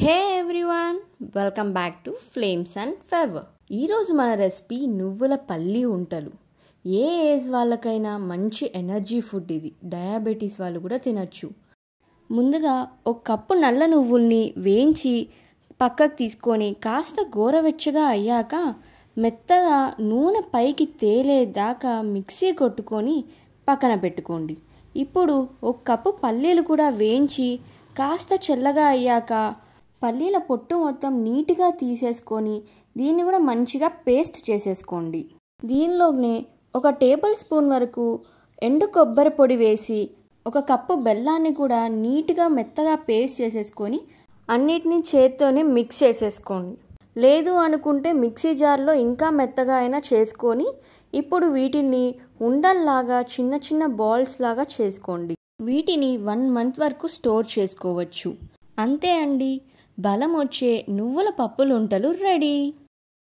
Hey everyone, welcome back to flames and fever. ఈరోజు మన recipe నువ్వుల పల్లి ఉంటలు. ఏ ఏజ్ వాళ్ళకైనా మంచి ఎనర్జీ ఫుడ్ ఇది. డయాబెటీస్ వాళ్ళు కూడా తినచ్చు. ముందుగా ఒక కప్పు నల్ల నువ్వుల్ని వేయించి పక్కకు తీసుకొని కాస్త గోరవెచ్చగా అయ్యాక మెత్తగా నూనె పైకి తేలేదాకా మిక్సీ కొట్టుకొని పక్కన పెట్టుకోండి. ఇప్పుడు ఒక కప్పు పల్లీలు కూడా వేయించి కాస్త చల్లగా అయ్యాక పల్లీల పొట్టు మొత్తం నీట్గా తీసేసుకొని దీన్ని కూడా మంచిగా పేస్ట్ చేసేసుకోండి. దీనిలోనే ఒక టేబుల్ స్పూన్ వరకు ఎండు కొబ్బరి పొడి వేసి ఒక కప్పు బెల్లాన్ని కూడా నీట్గా మెత్తగా పేస్ట్ చేసేసుకొని అన్నిటినీ చేత్తోనే మిక్స్ చేసేసుకోండి. లేదు అనుకుంటే మిక్సీ జార్లో ఇంకా మెత్తగా అయినా చేసుకొని ఇప్పుడు వీటిని ఉండల్లాగా చిన్న చిన్న బాల్స్ లాగా చేసుకోండి. వీటిని 1 మంత్ వరకు స్టోర్ చేసుకోవచ్చు. అంతే అండి, బలం వచ్చే నువ్వుల పప్పులుంటలు రెడీ.